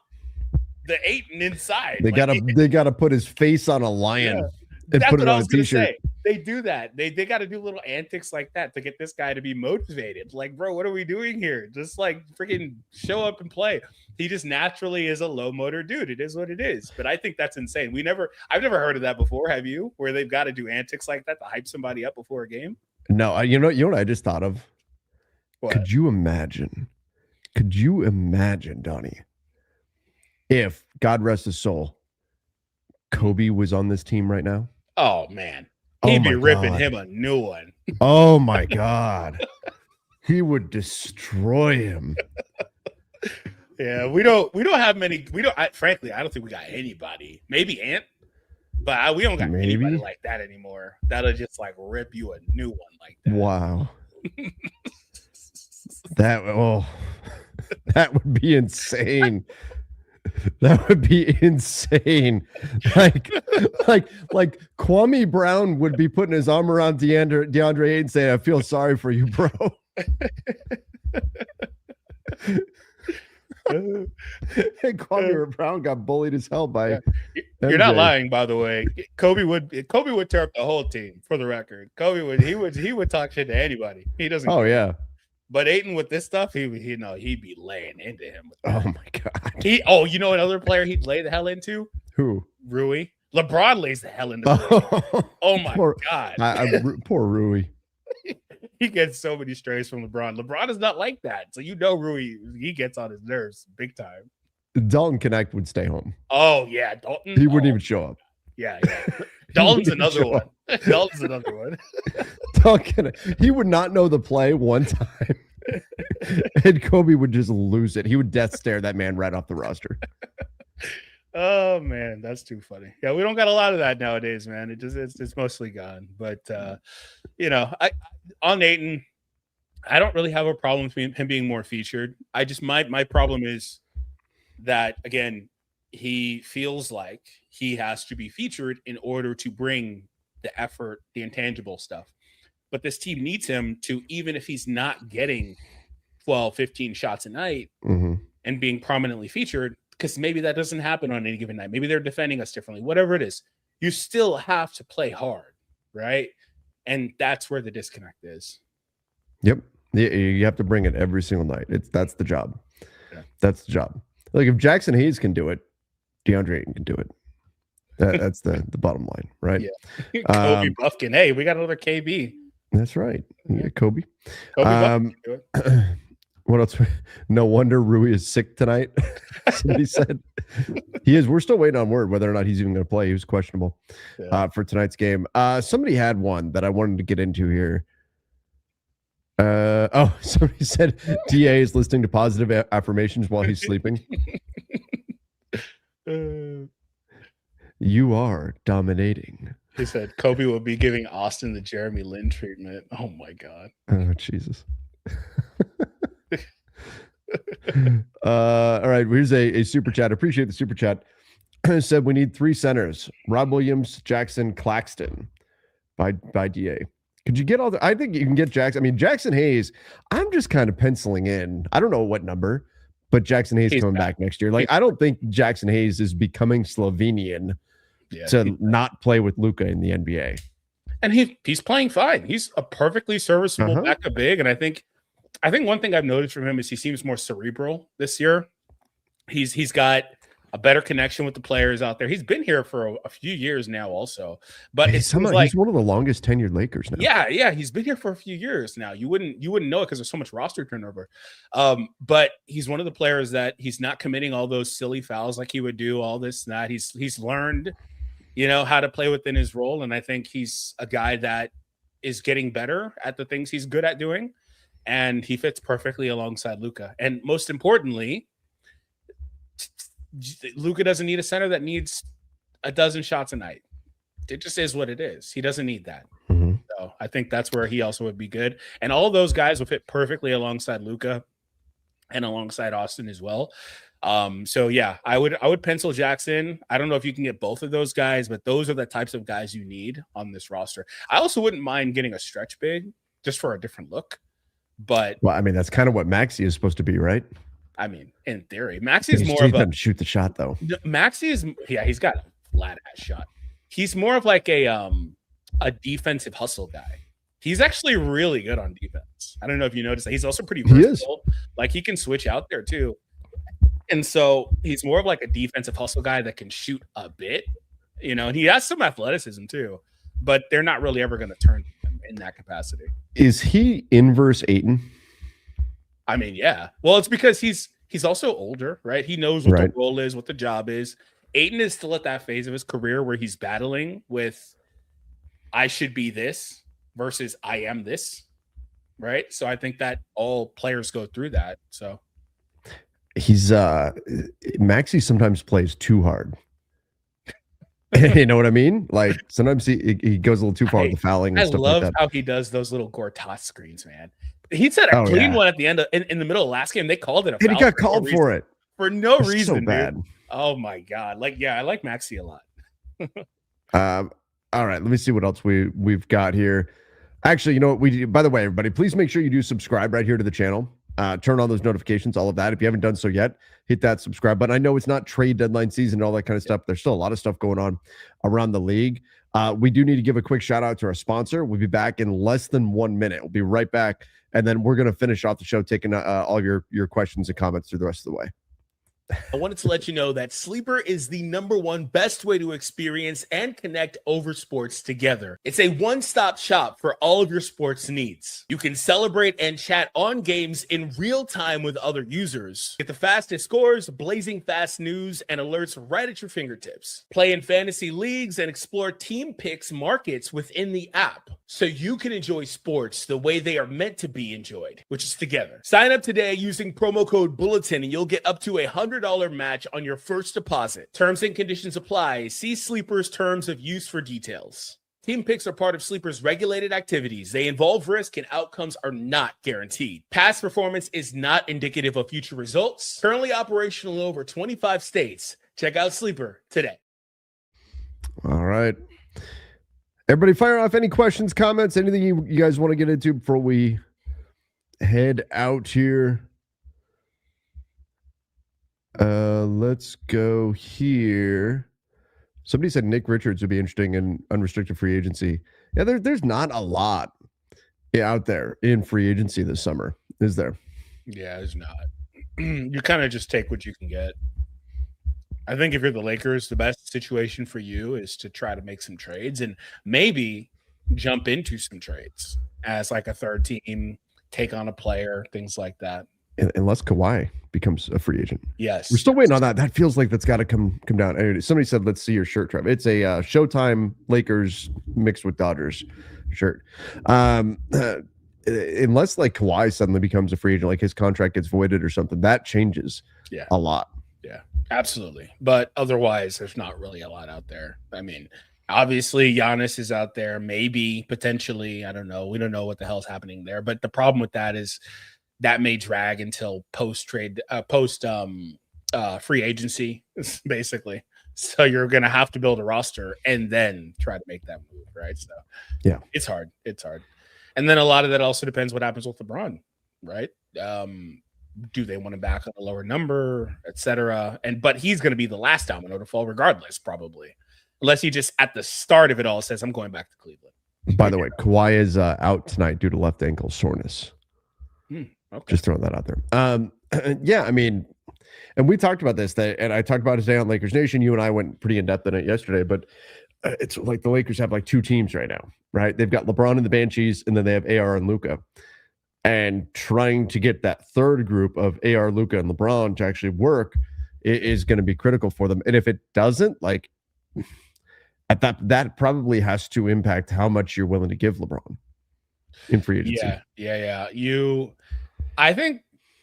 the Ayton inside. They gotta put his face on a lion. Yeah. And that's put what it I on was a t-shirt. Gonna say. They do that. They got to do little antics like that to get this guy to be motivated. Like, bro, what are we doing here? Just like freaking show up and play. He just naturally is a low motor dude. It is what it is. But I think that's insane. I've never heard of that before. Have you? Where they've got to do antics like that to hype somebody up before a game? No, you know what I just thought of? What? Could you imagine, Donnie, if God rest his soul, Kobe was on this team right now? Oh man, he'd be ripping him a new one. Oh my God, he would destroy him. Yeah, we don't have many. Frankly, I don't think we got anybody. Maybe Ant, but we don't got anybody like that anymore. That'll just like rip you a new one like that. Wow, that would be insane. That would be insane. Like Kwame Brown would be putting his arm around DeAndre Ayton saying, I feel sorry for you, bro. Kwame Brown got bullied as hell by You're not lying, by the way. Kobe would tear up the whole team, for the record. He would talk shit to anybody. He doesn't yeah. But Ayton with this stuff, he'd be laying into him. Oh my God. You know another player he'd lay the hell into? Who? Rui. LeBron lays the hell into Rui. Oh my God. Poor Rui. He gets so many strays from LeBron. LeBron is not like that. So Rui, he gets on his nerves big time. Dalton Connect would stay home. Oh yeah, Dalton. He wouldn't even show up. Yeah. Dalton's another one. Dalton's another one. He would not know the play one time. And Kobe would just lose it. He would death stare that man right off the roster. Oh man, that's too funny. Yeah, we don't got a lot of that nowadays, man. It's mostly gone. But on Ayton, I don't really have a problem with him being more featured. My problem is that again, he feels like he has to be featured in order to bring the effort, the intangible stuff. But this team needs him to, even if he's not getting 12, 15 shots a night and being prominently featured, because maybe that doesn't happen on any given night. Maybe they're defending us differently, whatever it is. You still have to play hard, right? And that's where the disconnect is. Yep. You have to bring it every single night. That's the job. Yeah. That's the job. Like if Jackson Hayes can do it, DeAndre Ayton can do it. That's the bottom line, right? Yeah. Kobe Buffkin. Hey, we got another KB. That's right. Yeah, Kobe. What else? No wonder Rui is sick tonight. Somebody said he is. We're still waiting on word whether or not he's even going to play. He was questionable for tonight's game. Somebody had one that I wanted to get into here. Somebody said DA is listening to positive affirmations while he's sleeping. You are dominating. He said Kobe will be giving Austin the Jeremy Lin treatment. Oh my God. Oh Jesus. All right. Here's a super chat. Appreciate the super chat. Said we need 3 centers: Rob Williams, Jackson, Claxton by DA. Could you get all the? I think you can get Jackson. I mean, Jackson Hayes, I'm just kind of penciling in. I don't know what number, but Jackson Hayes coming back next year. Like, I don't think Jackson Hayes is becoming Slovenian to not play with Luka in the NBA. And he's playing fine. He's a perfectly serviceable backup big. And I think one thing I've noticed from him is he seems more cerebral this year. He's got a better connection with the players out there. He's been here for a few years now also. But he's one of the longest tenured Lakers now. Yeah, he's been here for a few years now. You wouldn't know it because there's so much roster turnover. But he's one of the players that he's not committing all those silly fouls like he would do, all this and that. He's learned, how to play within his role. And I think he's a guy that is getting better at the things he's good at doing, and he fits perfectly alongside Luka. And most importantly, Luka doesn't need a center that needs a dozen shots a night. It just is what it is. He doesn't need that. Mm-hmm. So I think that's where he also would be good. And all of those guys will fit perfectly alongside Luka and alongside Austin as well. So yeah, I would pencil Jackson. I don't know if you can get both of those guys, but those are the types of guys you need on this roster. I also wouldn't mind getting a stretch big just for a different look. But well, I mean, that's kind of what Maxey is supposed to be, right? I mean, in theory, Maxey is more of a shoot the shot though. Maxey is he's got a flat ass shot. He's more of like a defensive hustle guy. He's actually really good on defense. I don't know if you noticed that. He's also pretty versatile. Like he can switch out there too. And so he's more of like a defensive hustle guy that can shoot a bit, you know, and he has some athleticism too, but they're not really ever going to turn to him in that capacity. Is he inverse Ayton? I mean, yeah. Well, it's because he's also older, right? He knows what the role is, what the job is. Ayton is still at that phase of his career where he's battling with I should be this versus I am this, right? So I think that all players go through that. So he's Maxey sometimes plays too hard. You know what I mean? Like sometimes he goes a little too far with the fouling. And I stuff love like that. how he does those little Gortat screens, man. He said a clean one at the end in the middle of last game. They called it a foul. And he got called for it for no reason. So bad. Dude. Oh my god! Like I like Maxey a lot. All right, let me see what else we've got here. Actually, you know what we do? By the way, everybody, please make sure you do subscribe right here to the channel. Turn on those notifications, all of that. If you haven't done so yet, hit that subscribe button. I know it's not trade deadline season and all that kind of stuff. There's still a lot of stuff going on around the league. We do need to give a quick shout out to our sponsor. We'll be back in less than 1 minute. We'll be right back, and then we're going to finish off the show taking all your questions and comments through the rest of the way. I wanted to let you know that Sleeper is the #1 best way to experience and connect over sports together. It's a one-stop shop for all of your sports needs. You can celebrate and chat on games in real time with other users. Get the fastest scores, blazing fast news, and alerts right at your fingertips. Play in fantasy leagues and explore team picks markets within the app so you can enjoy sports the way they are meant to be enjoyed, which is together. Sign up today using promo code Bulletin and you'll get up to $100 match on your first deposit. Terms and conditions apply. See Sleeper's terms of use for details. Team picks are part of Sleeper's regulated activities. They involve risk and outcomes are not guaranteed. Past performance is not indicative of future results. Currently operational in over 25 states. Check out Sleeper today. All right. Everybody fire off any questions, comments, anything you guys want to get into before we head out here. Let's go here. Somebody said Nick Richards would be interesting in unrestricted free agency. Yeah, there's not a lot out there in free agency this summer, is there? Yeah, there's not. You kind of just take what you can get. I think if you're the Lakers, the best situation for you is to try to make some trades and maybe jump into some trades as like a third team, take on a player, things like that. Unless Kawhi becomes a free agent. Yes. We're still waiting on that. That feels like that's got to come down. Anyway, somebody said, let's see your shirt, Trevor. It's a Showtime Lakers mixed with Dodgers shirt. Unless like Kawhi suddenly becomes a free agent, like his contract gets voided or something, that changes a lot. Yeah, absolutely. But otherwise, there's not really a lot out there. I mean, obviously, Giannis is out there, maybe, potentially. I don't know. We don't know what the hell's happening there. But the problem with that is that may drag until post free agency, basically. So you're going to have to build a roster and then try to make that move, right? So yeah, it's hard. It's hard. And then a lot of that also depends what happens with LeBron, right? Do they want him back on a lower number, et cetera? But he's going to be the last domino to fall regardless, probably. Unless he just at the start of it all says, I'm going back to Cleveland. By the way, Kawhi is out tonight due to left ankle soreness. Okay. Just throwing that out there. Yeah, I mean, and we talked about this, and I talked about it today on Lakers Nation. You and I went pretty in depth in it yesterday, but it's like the Lakers have like two teams right now, right? They've got LeBron and the Banshees, and then they have AR and Luka. And trying to get that third group of AR, Luka, and LeBron to actually work is going to be critical for them. And if it doesn't, like, that probably has to impact how much you're willing to give LeBron. in free agency. Yeah.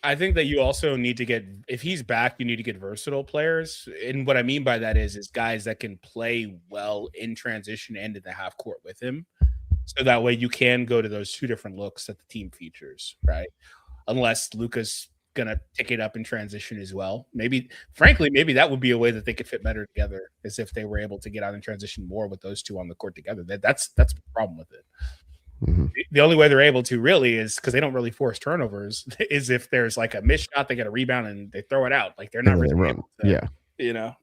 I think that you also need to get, if he's back, you need to get versatile players. And what I mean by that is guys that can play well in transition and in the half court with him. So that way you can go to those two different looks that the team features, right? Unless Luka's going to pick it up in transition as well. Maybe that would be a way that they could fit better together, as if they were able to get out in transition more with those two on the court together. That's the problem with it. Mm-hmm. The only way they're able to really is because they don't really force turnovers, is if there's like a missed shot, they get a rebound and they throw it out. Like they're not really run. To, you know.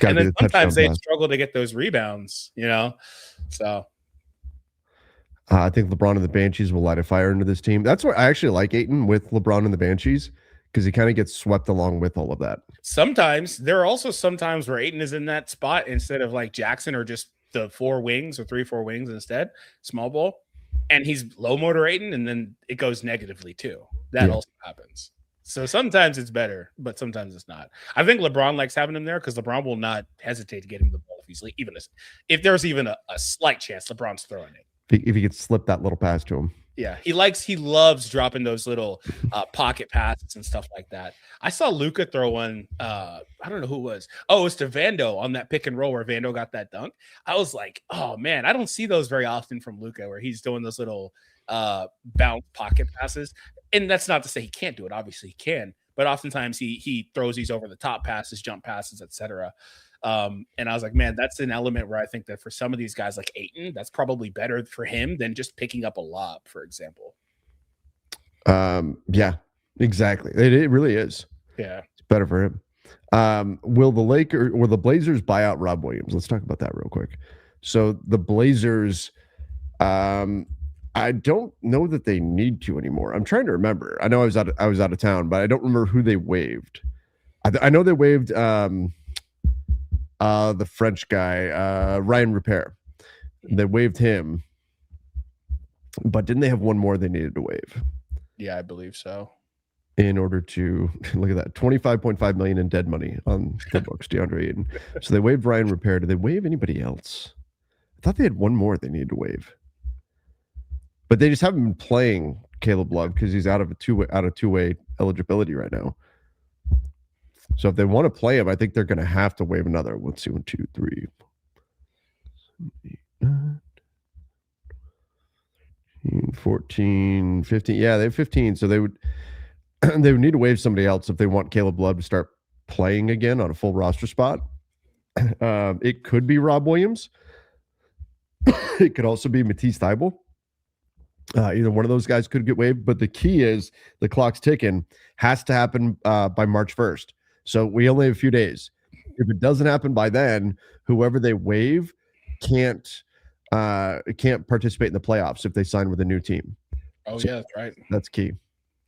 And then sometimes they struggle to get those rebounds, you know. So I think LeBron and the Banshees will light a fire into this team. That's where I actually like Ayton with LeBron and the Banshees, because he kind of gets swept along with all of that. Sometimes there are also some times where Ayton is in that spot instead of like Jackson, or just the 4 wings or 3-4 wings instead, small ball, and he's low motor Ayton, and then it goes negatively too. That also happens. So sometimes it's better, but sometimes it's not. I think LeBron likes having him there because LeBron will not hesitate to get him the ball if there's even a slight chance LeBron's throwing it. If he could slip that little pass to him. Yeah, he loves dropping those little pocket passes and stuff like that. I saw Luka throw one. I don't know who it was. Oh, it was to Vando on that pick and roll where Vando got that dunk. I was like, oh man, I don't see those very often from Luka, where he's doing those little bounce pocket passes. And that's not to say he can't do it. Obviously he can, but oftentimes he throws these over the top passes, jump passes, etc. And I was like, man, that's an element where I think that for some of these guys like Ayton, that's probably better for him than just picking up a lob, for example. Yeah, exactly. It really is. Yeah, it's better for him. Will the Blazers buy out Rob Williams? Let's talk about that real quick. So the Blazers, I don't know that they need to anymore. I'm trying to remember. I know I was out of town, but I don't remember who they waived. I know they waived the French guy, Ryan Repair. They waived him, but didn't they have one more they needed to waive? Yeah, I believe so. In order to look at that, $25.5 million in dead money on the books, DeAndre Ayton. So they waived Ryan Repair. Did they waive anybody else? I thought they had one more they needed to waive, but they just haven't been playing Caleb Love because he's out of two-way eligibility right now. So if they want to play him, I think they're going to have to waive another. Let's see, 1, 2, 3, 14, 15. Yeah, they have 15. So they would need to waive somebody else if they want Caleb Love to start playing again on a full roster spot. It could be Rob Williams. It could also be Matisse Thybulle. Either one of those guys could get waived, but the key is the clock's ticking. Has to happen by March 1st. So we only have a few days. If it doesn't happen by then, whoever they waive can't participate in the playoffs if they sign with a new team. Oh, so yeah, that's right. That's key.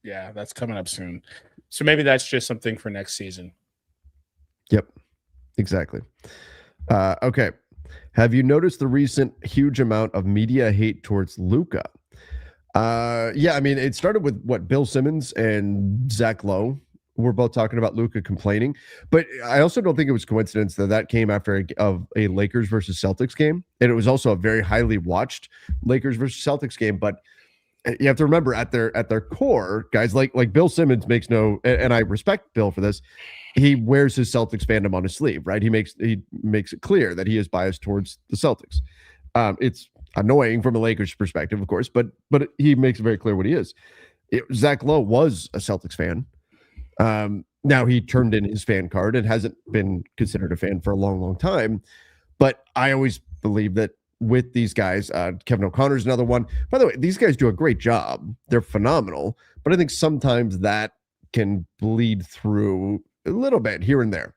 Yeah, that's coming up soon. So maybe that's just something for next season. Yep, exactly. Okay. Have you noticed the recent huge amount of media hate towards Luka? Yeah, I mean, it started with Bill Simmons and Zach Lowe. We're both talking about Luka complaining, but I also don't think it was coincidence that came after a Lakers versus Celtics game, and it was also a very highly watched Lakers versus Celtics game. But you have to remember, at their core, guys like Bill Simmons makes no, and I respect Bill for this. He wears his Celtics fandom on his sleeve, right? He makes it clear that he is biased towards the Celtics. It's annoying from a Lakers perspective, of course, but he makes it very clear what he is. Zach Lowe was a Celtics fan. Now he turned in his fan card and hasn't been considered a fan for a long, long time. But I always believe that with these guys, Kevin O'Connor's another one. By the way, these guys do a great job. They're phenomenal. But I think sometimes that can bleed through a little bit here and there.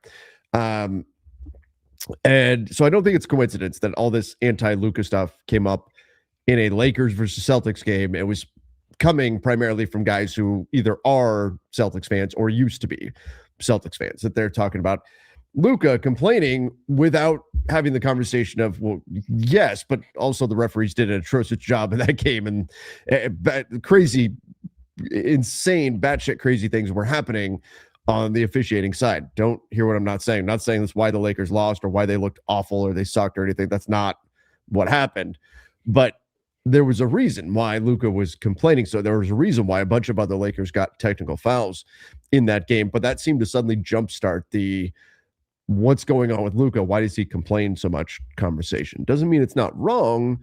And so I don't think it's coincidence that all this anti-Luka stuff came up in a Lakers versus Celtics game. It was coming primarily from guys who either are Celtics fans or used to be Celtics fans, that they're talking about Luka complaining without having the conversation of, well, yes, but also the referees did an atrocious job in that game, and crazy, insane, batshit crazy things were happening on the officiating side. Don't hear what I'm not saying. I'm not saying that's why the Lakers lost or why they looked awful or they sucked or anything. That's not what happened. But there was a reason why Luka was complaining. So there was a reason why a bunch of other Lakers got technical fouls in that game. But that seemed to suddenly jumpstart the what's going on with Luka? Why does he complain so much conversation? Doesn't mean it's not wrong.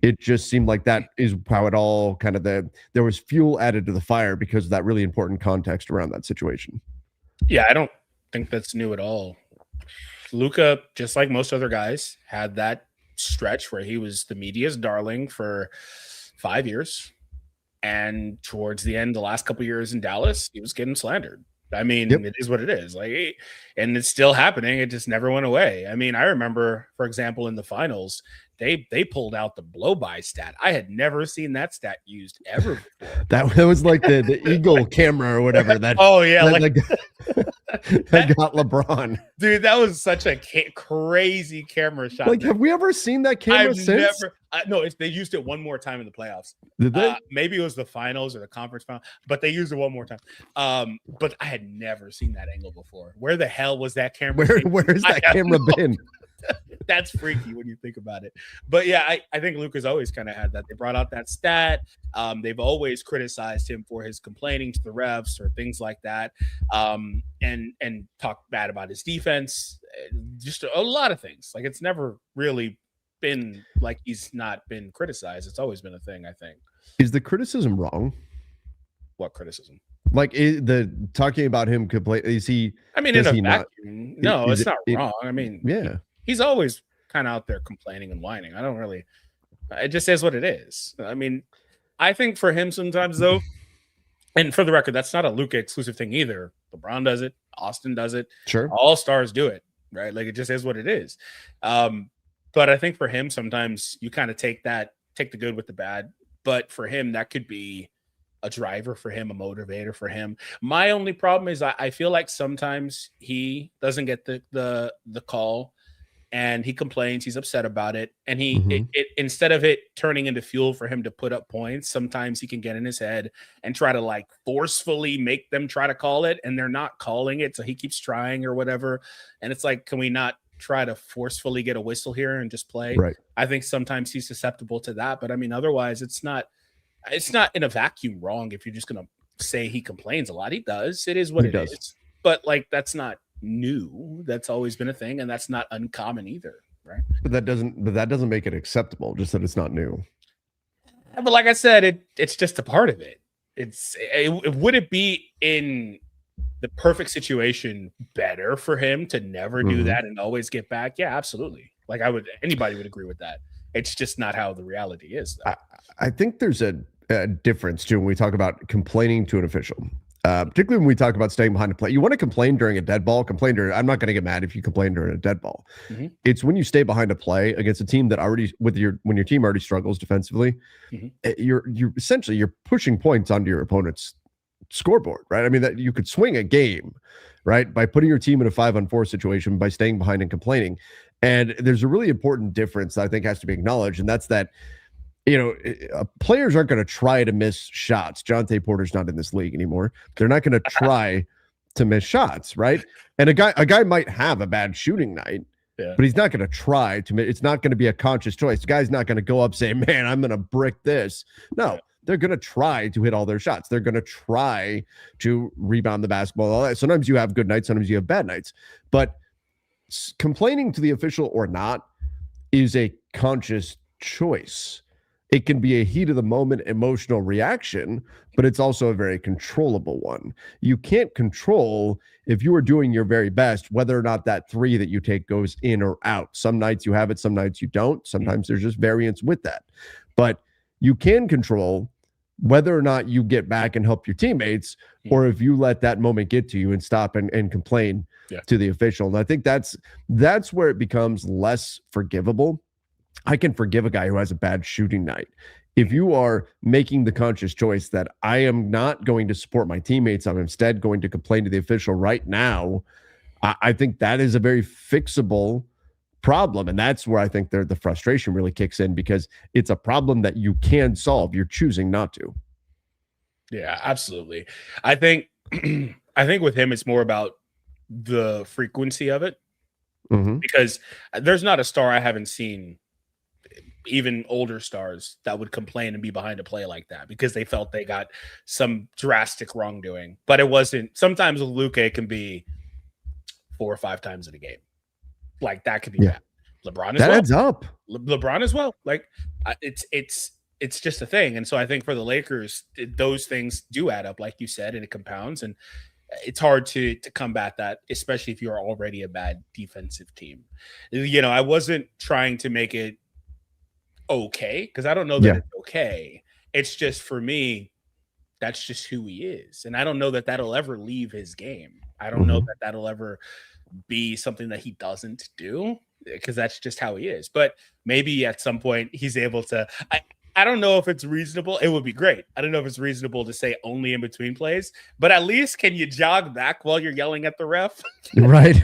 It just seemed like that is how it all kind of there was fuel added to the fire because of that really important context around that situation. Yeah, I don't think that's new at all. Luka, just like most other guys, had that stretch where he was the media's darling for 5 years. And towards the end, the last couple of years in Dallas, he was getting slandered. I mean, It is what it is. Like, and it's still happening. It just never went away. I mean, I remember, for example, in the finals, they pulled out the blow-by stat. I had never seen that stat used ever before. That was like the Eagle camera or whatever. That that got LeBron. Dude, that was such a crazy camera shot. Like, have we ever seen that camera since? No, they used it one more time in the playoffs. Did they? Maybe it was the finals or the conference final, but they used it one more time. But I had never seen that angle before. Where the hell was that camera? Where's that camera been? That's freaky when you think about it. But yeah, I think Luka's always kind of had that. They brought out that stat. They've always criticized him for his complaining to the refs or things like that, and talk bad about his defense. Just a lot of things. Like, it's never really been like he's not been criticized. It's always been a thing, I think. Is the criticism wrong? What criticism? Like, the talking about him complain? Is he? I mean, in a vacuum, no, it's not wrong. I mean, yeah, he's always kind of out there complaining and whining. I don't really. It just is what it is. I mean, I think for him sometimes though, and for the record, that's not a Luka exclusive thing either. LeBron does it. Austin does it. Sure. All stars do it, right? Like, it just is what it is. But I think for him, sometimes you kind of take the good with the bad. But for him, that could be a driver for him, a motivator for him. My only problem is I feel like sometimes he doesn't get the call, and he complains, he's upset about it, and it instead of it turning into fuel for him to put up points, sometimes he can get in his head and try to like forcefully make them try to call it, and they're not calling it, so he keeps trying or whatever. And it's like, can we not try to forcefully get a whistle here and just play? Right. I think sometimes he's susceptible to that, but I mean, otherwise it's not in a vacuum wrong if you're just gonna say he complains a lot. He does. It is what it is. But like, that's not new. That's always been a thing, and that's not uncommon either, right? But that doesn't make it acceptable. Just that it's not new. But like I said, it's just a part of it. Would it be in the perfect situation better for him to never do that and always get back? Yeah, absolutely. Like, anybody would agree with that. It's just not how the reality is, though. I think there's a difference too when we talk about complaining to an official, particularly when we talk about staying behind a play. You want to complain during a dead ball. I'm not going to get mad if you complain during a dead ball. It's when you stay behind a play against a team that when your team already struggles defensively, you're essentially pushing points onto your opponent's scoreboard, right? I mean, that you could swing a game, right, by putting your team in a 5-on-4 situation by staying behind and complaining. And there's a really important difference that I think has to be acknowledged, and that's that, players aren't going to try to miss shots. Jonte Porter's not in this league anymore. They're not going to try to miss shots, right? And a guy might have a bad shooting night, but he's not going to try to. It's not going to be a conscious choice. The guy's not going to go up saying, "Man, I'm going to brick this." No, they're going to try to hit all their shots. They're going to try to rebound the basketball. All that. Sometimes you have good nights. Sometimes you have bad nights. But complaining to the official or not is a conscious choice. It can be a heat of the moment emotional reaction, but it's also a very controllable one. You can't control, if you are doing your very best, whether or not that three that you take goes in or out. Some nights you have it, some nights you don't. Sometimes there's just variance with that. But you can control whether or not you get back and help your teammates, or if you let that moment get to you and stop and complain to the official. And I think that's where it becomes less forgivable. I can forgive a guy who has a bad shooting night. If you are making the conscious choice that I am not going to support my teammates, I'm instead going to complain to the official right now, I think that is a very fixable problem. And that's where I think the frustration really kicks in, because it's a problem that you can solve. You're choosing not to. Yeah, absolutely. I think with him, it's more about the frequency of it, because there's not a star I haven't seen even older stars that would complain and be behind a play like that because they felt they got some drastic wrongdoing. But it wasn't. Sometimes with Luka, it can be 4 or 5 times in a game. Like that could be bad. LeBron as well. That adds up. LeBron as well. Like it's just a thing. And so I think for the Lakers, those things do add up, like you said, and it compounds. And it's hard to combat that, especially if you're already a bad defensive team. I wasn't trying to make it okay because I don't know that it's okay. It's just for me, that's just who he is. And I don't know that that'll ever leave his game. I don't know that that'll ever be something that he doesn't do because that's just how he is. But maybe at some point he's able to. I don't know if it's reasonable. It would be great. I don't know if it's reasonable to say only in between plays, but at least can you jog back while you're yelling at the ref? Right.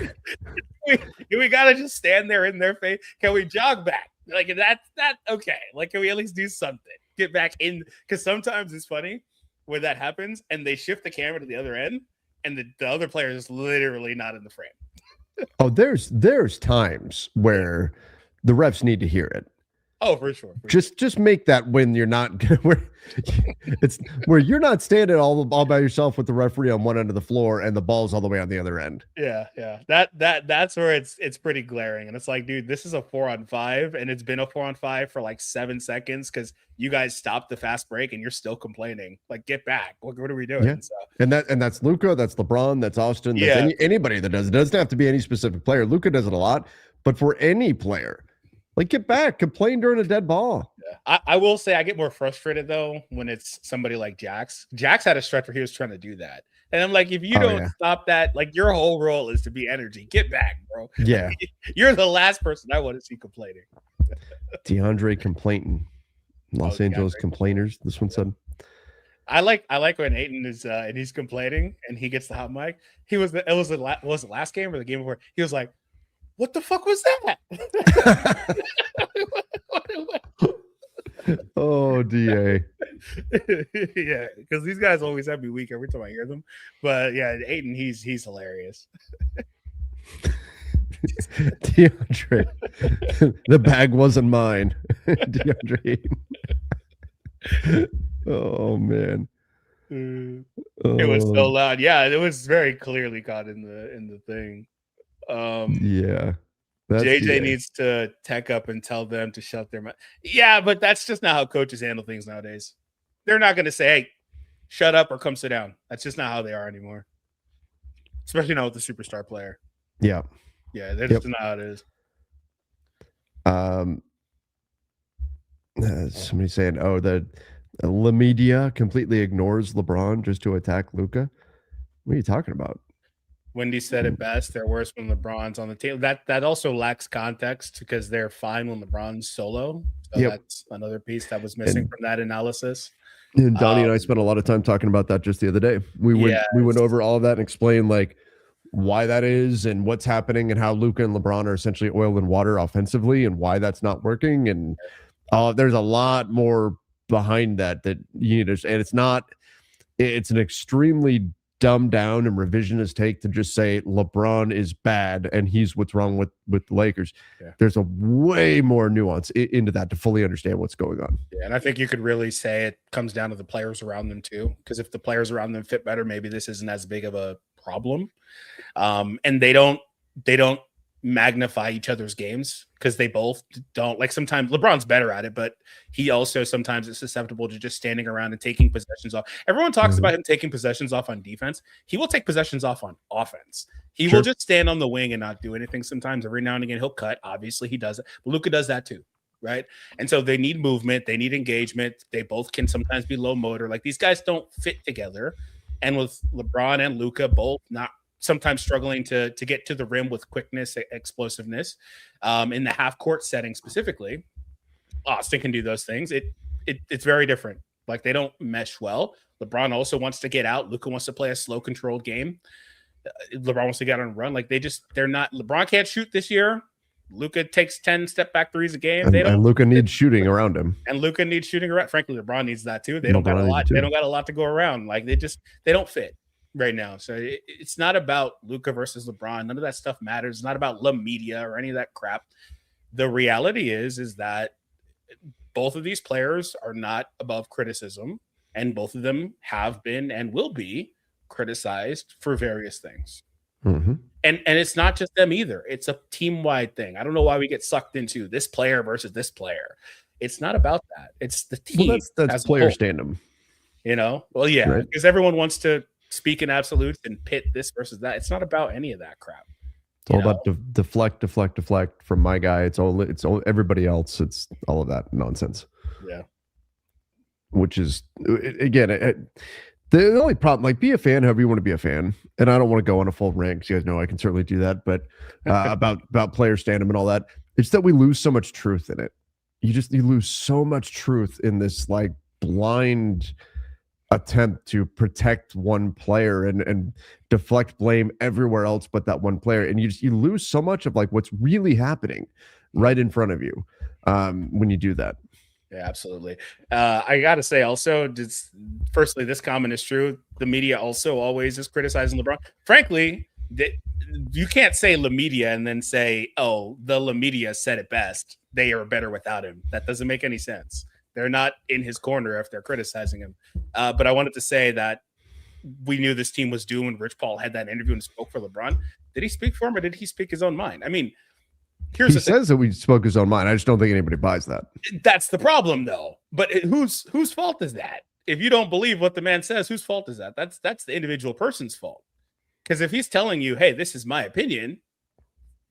we got to just stand there in their face. Can we jog back? Like that's okay. Like, can we at least do something? Get back in. Because sometimes it's funny when that happens and they shift the camera to the other end and the other player is literally not in the frame. Oh, there's times where the refs need to hear it. Oh, for sure. Just make that when you're not where you're not standing all by yourself with the referee on one end of the floor and the ball's all the way on the other end. Yeah. That's where it's pretty glaring. And it's like, dude, this is a 4-on-5 and it's been a 4-on-5 for like 7 seconds because you guys stopped the fast break and you're still complaining. Like, get back. What are we doing? Yeah. So, and that's Luka, that's LeBron, that's Austin, that's anybody that does it. It doesn't have to be any specific player. Luka does it a lot, but for any player, like, get back, complain during a dead ball. Yeah. I will say I get more frustrated though when it's somebody like Jax. Jax had a stretch where he was trying to do that. And I'm like, if you don't stop that, like your whole role is to be energy. Get back, bro. Yeah. You're the last person I want to see complaining. DeAndre complaining. Los Angeles complainers, this one said. I like when Ayton is and he's complaining and he gets the hot mic. Was the last game or the game before? He was like, what the fuck was that? Oh, DA. Yeah, because these guys always have me weak every time I hear them. But yeah, Ayton, he's hilarious. DeAndre, the bag wasn't mine. DeAndre Ayton. Oh man. It was so loud. Yeah, it was very clearly caught in the thing. Yeah, JJ needs to tech up and tell them to shut their mouth. Yeah, but that's just not how coaches handle things nowadays. They're not going to say, "Hey, shut up" or "Come sit down." That's just not how they are anymore. Especially not with the superstar player. Yeah, that's just not how it is. Somebody saying, "Oh, the media completely ignores LeBron just to attack Luka." What are you talking about? Wendy said it best. They're worse when LeBron's on the table. That also lacks context because they're fine when LeBron's solo. So that's another piece that was missing from that analysis. And Donnie and I spent a lot of time talking about that just the other day. We went over all of that and explained like why that is and what's happening and how Luka and LeBron are essentially oil and water offensively and why that's not working. And there's a lot more behind that you need to, and it's an extremely dumbed down and revisionist take to just say LeBron is bad and he's what's wrong with the Lakers. Yeah. There's a way more nuance into that to fully understand what's going on. Yeah, and I think you could really say it comes down to the players around them too, because if the players around them fit better, maybe this isn't as big of a problem. And they don't magnify each other's games because they both don't. Like, sometimes LeBron's better at it, but he also sometimes is susceptible to just standing around and taking possessions off. Everyone talks about him taking possessions off on defense. He will take possessions off on offense. He will just stand on the wing and not do anything. Sometimes every now and again he'll cut. Obviously he does it. But Luka does that too, right? And so they need movement, they need engagement. They both can sometimes be low motor. Like, these guys don't fit together. And with LeBron and Luka both not sometimes struggling to get to the rim with quickness, explosiveness, in the half court setting specifically, Austin can do those things. It's very different. Like, they don't mesh well. LeBron also wants to get out. Luka wants to play a slow, controlled game. LeBron wants to get on a run. Like, they're not. LeBron can't shoot this year. Luka takes 10 step back threes a game. And Luka needs shooting around him. And Luka needs shooting around. Frankly, LeBron needs that too. They don't got a lot. They don't got a lot to go around. Like, they don't fit right now. So it's not about Luka versus LeBron. None of that stuff matters. It's not about La Media or any of that crap. The reality is that both of these players are not above criticism, and both of them have been and will be criticized for various things. Mm-hmm. And it's not just them either. It's a team-wide thing. I don't know why we get sucked into this player versus this player. It's not about that. It's the team. Well, that's player stand-em. You know? Well, yeah, because everyone wants to speak in absolutes and pit this versus that. It's not about any of that crap. It's all about deflect from my guy. It's all everybody else. It's all of that nonsense. Yeah. Which is, again, the only problem, like, be a fan however you want to be a fan. And I don't want to go on a full rant because you guys know I can certainly do that. But about player stand-up and all that, it's that we lose so much truth in it. You lose so much truth in this, like, blind attempt to protect one player and deflect blame everywhere else but that one player, and you lose so much of, like, what's really happening right in front of you when you do that. Yeah, absolutely. I gotta say also, firstly, this comment is true. The media also always is criticizing LeBron. Frankly, you can't say the media and then say, oh, the media said it best, they are better without him. That doesn't make any sense. They're not in his corner if they're criticizing him. But I wanted to say that we knew this team was doomed when Rich Paul had that interview and spoke for LeBron. Did he speak for him, or did he speak his own mind? I mean, he says that we spoke his own mind. I just don't think anybody buys that. That's the problem, though. But whose fault is that? If you don't believe what the man says, whose fault is that? That's the individual person's fault. Because if he's telling you, hey, this is my opinion,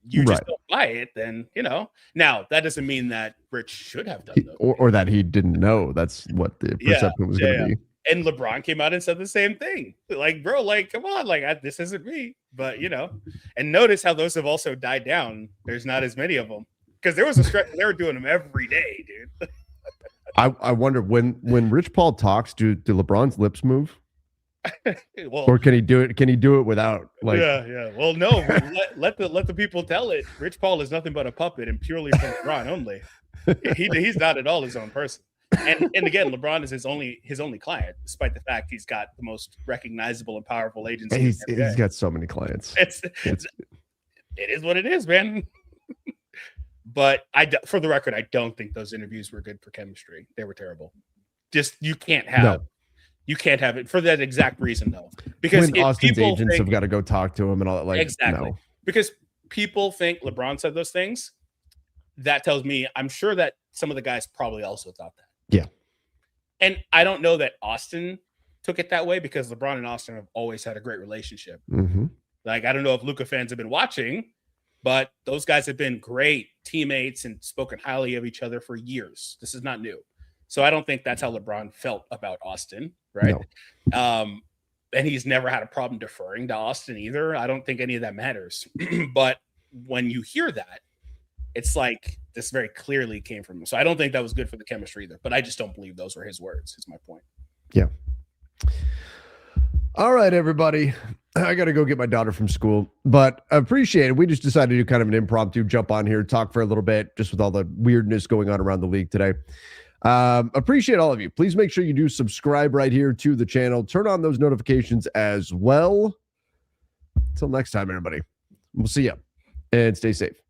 you just don't buy it, then, you know. Now, that doesn't mean that Rich should have done that. Or that he didn't know. That's what the perception was going to be. And LeBron came out and said the same thing. Like, bro, like, come on, like, this isn't me. But, you know, and notice how those have also died down. There's not as many of them. Because there was a stretch they were doing them every day, dude. I wonder, when Rich Paul talks, do LeBron's lips move? Well, or can he do it? Can he do it without, like? Yeah. Well, no. let the people tell it. Rich Paul is nothing but a puppet and purely from LeBron only. He's not at all his own person. And again, LeBron is his only client, despite the fact he's got the most recognizable and powerful agency. He's got so many clients. It is what it is, man. But for the record, I don't think those interviews were good for chemistry. They were terrible. Just you can't have it for that exact reason, though. Because when Austin's agents have got to go talk to him and all that, like, exactly. No. Because people think LeBron said those things. That tells me, I'm sure that some of the guys probably also thought that. Yeah. And I don't know that Austin took it that way, because LeBron and Austin have always had a great relationship. Mm-hmm. Like, I don't know if Luka fans have been watching, but those guys have been great teammates and spoken highly of each other for years. This is not new. So I don't think that's how LeBron felt about Austin, right? No. And he's never had a problem deferring to Austin either. I don't think any of that matters. But when you hear that, it's like this very clearly came from him. So I don't think that was good for the chemistry either. But I just don't believe those were his words, is my point. Yeah. All right, everybody. I got to go get my daughter from school, but I appreciate it. We just decided to do kind of an impromptu jump on here, talk for a little bit, just with all the weirdness going on around the league today. Appreciate all of you. Please make sure you do subscribe right here to the channel. Turn on those notifications as well. Until next time, everybody. We'll see you, and stay safe.